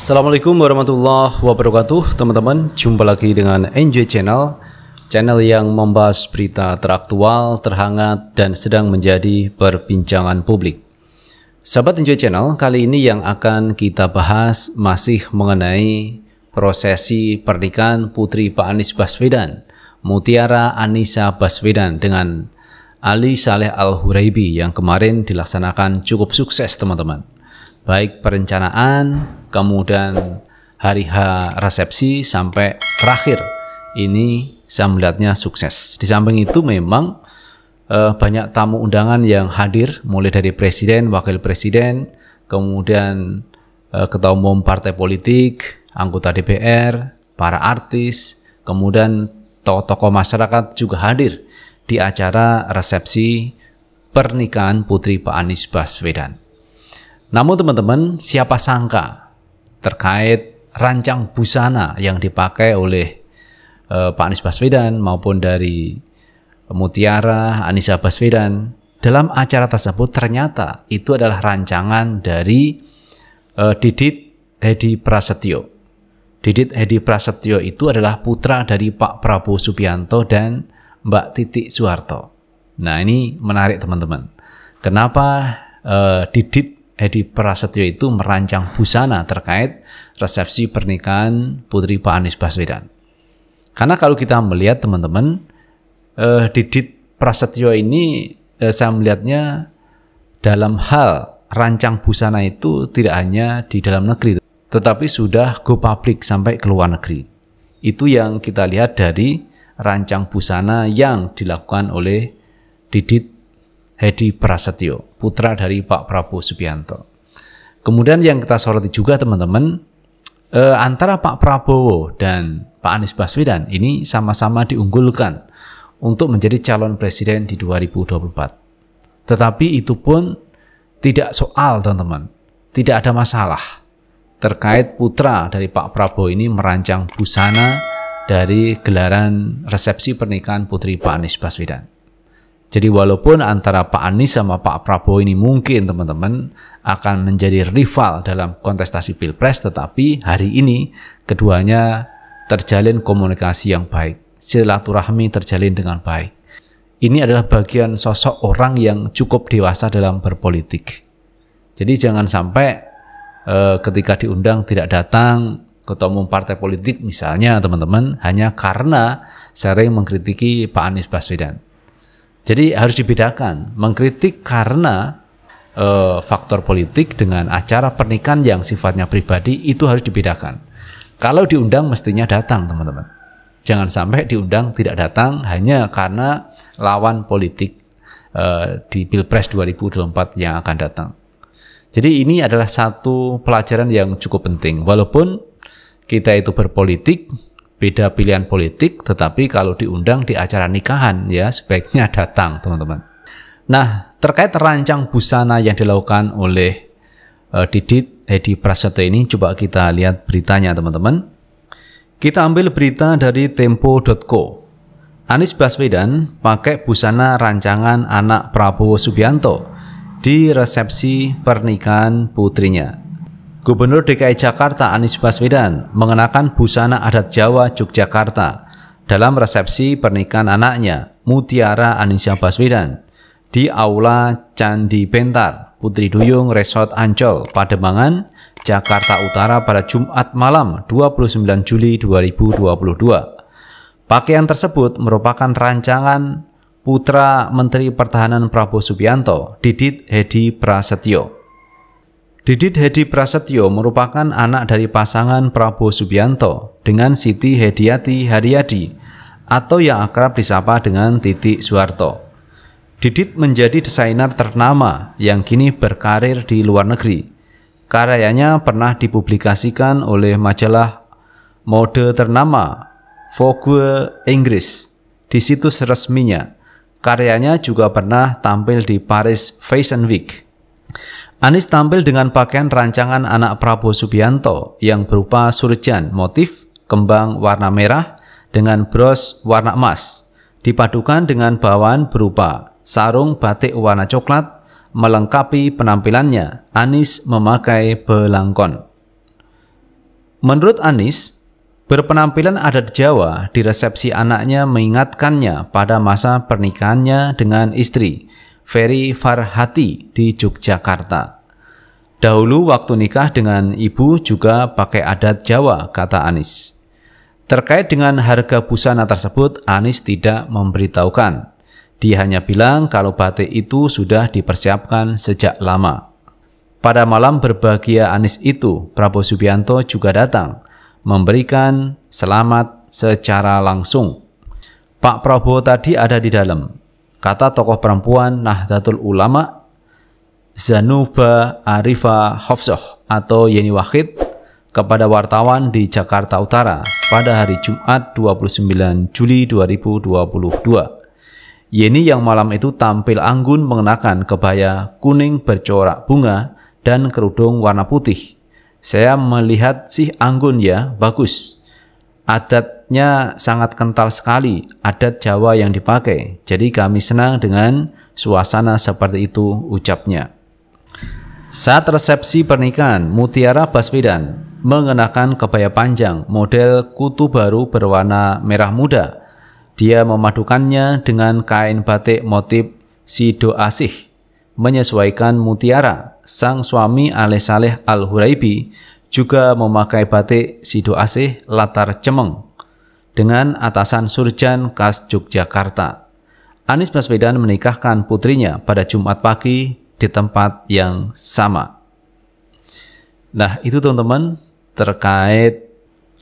Assalamualaikum warahmatullahi wabarakatuh. Teman-teman, jumpa lagi dengan Enjoy Channel, channel yang membahas berita teraktual, terhangat, dan sedang menjadi perbincangan publik. Sahabat Enjoy Channel, kali ini yang akan kita bahas masih mengenai prosesi pernikahan putri Pak Anies Baswedan, Mutiara Annisa Baswedan dengan Ali Saleh Al-Huraibi yang kemarin dilaksanakan cukup sukses, teman-teman. Baik perencanaan, kemudian hari H resepsi sampai terakhir, ini saya melihatnya sukses. Di samping itu memang banyak tamu undangan yang hadir, mulai dari presiden, wakil presiden, kemudian ketua umum partai politik, anggota DPR, para artis, kemudian tokoh-tokoh masyarakat juga hadir di acara resepsi pernikahan putri Pak Anies Baswedan. Namun teman-teman, siapa sangka terkait rancang busana yang dipakai oleh Pak Anies Baswedan maupun dari Mutiara Annisa Baswedan dalam acara tersebut ternyata itu adalah rancangan dari Didit Hedi Prasetyo. Didit Hedi Prasetyo itu adalah putra dari Pak Prabowo Subianto dan Mbak Titik Soeharto. Nah, ini menarik teman-teman. Kenapa Didit Hedi Prasetyo itu merancang busana terkait resepsi pernikahan putri Pak Anies Baswedan? Karena kalau kita melihat teman-teman, Didit Prasetyo ini saya melihatnya dalam hal rancang busana itu tidak hanya di dalam negeri, tetapi sudah go public sampai ke luar negeri. Itu yang kita lihat dari rancang busana yang dilakukan oleh Didit Hedi Prasetyo, putra dari Pak Prabowo Subianto. Kemudian yang kita soroti juga teman-teman, antara Pak Prabowo dan Pak Anies Baswedan ini sama-sama diunggulkan untuk menjadi calon presiden di 2024. Tetapi itu pun tidak soal teman-teman, tidak ada masalah terkait putra dari Pak Prabowo ini merancang busana dari gelaran resepsi pernikahan putri Pak Anies Baswedan. Jadi walaupun antara Pak Anies sama Pak Prabowo ini mungkin teman-teman akan menjadi rival dalam kontestasi Pilpres, tetapi hari ini keduanya terjalin komunikasi yang baik, silaturahmi terjalin dengan baik. Ini adalah bagian sosok orang yang cukup dewasa dalam berpolitik. Jadi jangan sampai ketika diundang tidak datang ketua umum partai politik misalnya teman-teman, hanya karena sering mengkritiki Pak Anies Baswedan. Jadi harus dibedakan, mengkritik karena faktor politik dengan acara pernikahan yang sifatnya pribadi itu harus dibedakan. Kalau diundang mestinya datang teman-teman. Jangan sampai diundang tidak datang hanya karena lawan politik di Pilpres 2024 yang akan datang. Jadi ini adalah satu pelajaran yang cukup penting. Walaupun kita itu berpolitik, beda pilihan politik, tetapi kalau diundang di acara nikahan ya sebaiknya datang teman-teman. Nah, terkait rancang busana yang dilakukan oleh Didit Hedi Prasetyo ini, coba kita lihat beritanya teman-teman. Kita ambil berita dari tempo.co. Anies Baswedan pakai busana rancangan anak Prabowo Subianto di resepsi pernikahan putrinya. Gubernur DKI Jakarta Anies Baswedan mengenakan busana adat Jawa Yogyakarta dalam resepsi pernikahan anaknya Mutiara Annisa Baswedan di Aula Candi Bentar, Putri Duyung Resort Ancol, Pademangan, Jakarta Utara pada Jumat malam 29 Juli 2022. Pakaian tersebut merupakan rancangan putra Menteri Pertahanan Prabowo Subianto, Didit Hedi Prasetyo. Didit Hedi Prasetyo merupakan anak dari pasangan Prabowo Subianto dengan Siti Hediati Haryadi atau yang akrab disapa dengan Titik Soeharto. Didit menjadi desainer ternama yang kini berkarir di luar negeri. Karyanya pernah dipublikasikan oleh majalah mode ternama Vogue Inggris di situs resminya. Karyanya juga pernah tampil di Paris Fashion Week. Anies tampil dengan pakaian rancangan anak Prabowo Subianto yang berupa surjan motif kembang warna merah dengan bros warna emas, dipadukan dengan bawahan berupa sarung batik warna coklat. Melengkapi penampilannya, Anies memakai belangkon. Menurut Anies, berpenampilan adat Jawa di resepsi anaknya mengingatkannya pada masa pernikahannya dengan istri, Ferry Farhati di Yogyakarta. Dahulu waktu nikah dengan ibu juga pakai adat Jawa, kata Anies. Terkait dengan harga busana tersebut, Anies tidak memberitahukan. Dia hanya bilang kalau batik itu sudah dipersiapkan sejak lama. Pada malam berbahagia Anies itu, Prabowo Subianto juga datang, memberikan selamat secara langsung. Pak Prabowo tadi ada di dalam, kata tokoh perempuan Nahdlatul Ulama Zanuba Arifah Hofsoh atau Yeni Wahid kepada wartawan di Jakarta Utara pada hari Jumat 29 Juli 2022. Yeni yang malam itu tampil anggun mengenakan kebaya kuning bercorak bunga dan kerudung warna putih. Saya melihat sih anggun ya, bagus. Adatnya sangat kental sekali, adat Jawa yang dipakai. Jadi kami senang dengan suasana seperti itu, ucapnya. Saat resepsi pernikahan, Mutiara Baswedan mengenakan kebaya panjang model kutu baru berwarna merah muda. Dia memadukannya dengan kain batik motif Sido Asih, menyesuaikan mutiara. Sang suami Aleh Saleh Al-Huraibi juga memakai batik Sido Asih latar cemeng dengan atasan surjan khas Yogyakarta. Anies Baswedan menikahkan putrinya pada Jumat pagi di tempat yang sama. Nah, itu teman-teman terkait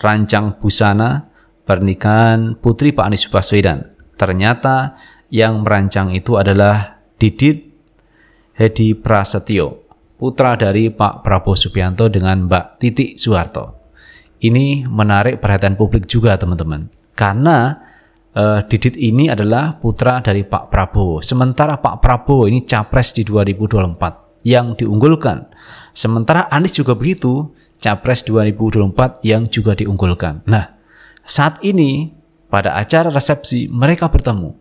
rancang busana pernikahan putri Pak Anies Baswedan. Ternyata yang merancang itu adalah Didit Hedi Prasetyo, putra dari Pak Prabowo Subianto dengan Mbak Titik Soeharto. Ini menarik perhatian publik juga teman-teman, karena Didit ini adalah putra dari Pak Prabowo. Sementara Pak Prabowo ini capres di 2024 yang diunggulkan. Sementara Anies juga begitu, capres 2024 yang juga diunggulkan. Nah, saat ini pada acara resepsi mereka bertemu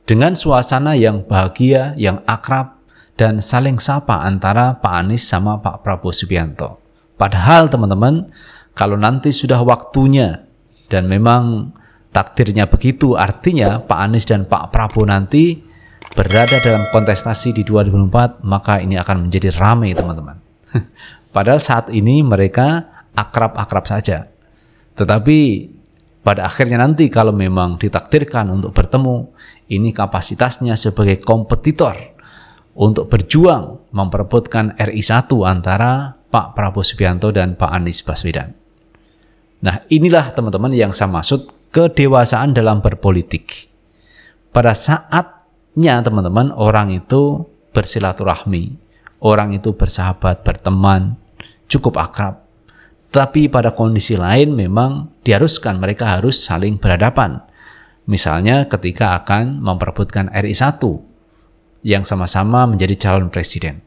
dengan suasana yang bahagia, yang akrab, dan saling sapa antara Pak Anies sama Pak Prabowo Subianto. Padahal teman-teman, kalau nanti sudah waktunya dan memang takdirnya begitu, artinya Pak Anies dan Pak Prabowo nanti berada dalam kontestasi di 2024, maka ini akan menjadi ramai teman-teman. Padahal saat ini mereka akrab-akrab saja. Tetapi pada akhirnya nanti kalau memang ditakdirkan untuk bertemu, ini kapasitasnya sebagai kompetitor untuk berjuang memperebutkan RI 1 antara Pak Prabowo Subianto dan Pak Anies Baswedan. Nah, inilah teman-teman yang saya maksud kedewasaan dalam berpolitik. Pada saatnya teman-teman orang itu bersilaturahmi, orang itu bersahabat, berteman, cukup akrab. Tapi pada kondisi lain memang diharuskan mereka harus saling berhadapan. Misalnya ketika akan memperebutkan RI 1 yang sama-sama menjadi calon presiden.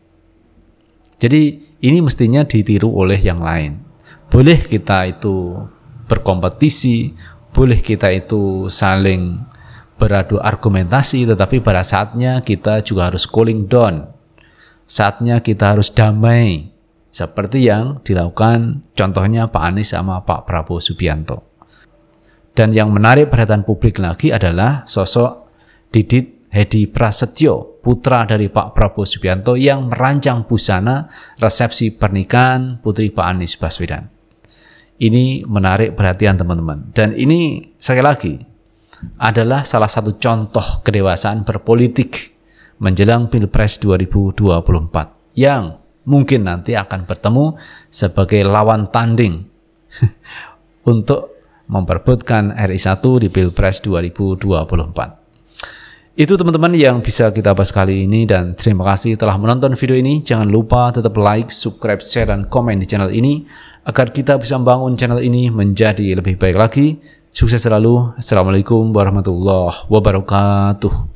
Jadi ini mestinya ditiru oleh yang lain. Boleh kita itu berkompetisi, boleh kita itu saling beradu argumentasi, tetapi pada saatnya kita juga harus cooling down. Saatnya kita harus damai, seperti yang dilakukan contohnya Pak Anies sama Pak Prabowo Subianto. Dan yang menarik perhatian publik lagi adalah sosok Didit Hedi Prasetyo, putra dari Pak Prabowo Subianto yang merancang busana resepsi pernikahan putri Pak Anies Baswedan. Ini menarik perhatian teman-teman. Dan ini sekali lagi adalah salah satu contoh kedewasaan berpolitik menjelang Pilpres 2024 yang mungkin nanti akan bertemu sebagai lawan tanding untuk memperebutkan RI 1 di Pilpres 2024. Itu teman-teman yang bisa kita bahas kali ini, dan terima kasih telah menonton video ini. Jangan lupa tetap like, subscribe, share, dan komen di channel ini agar kita bisa membangun channel ini menjadi lebih baik lagi. Sukses selalu. Assalamualaikum warahmatullahi wabarakatuh.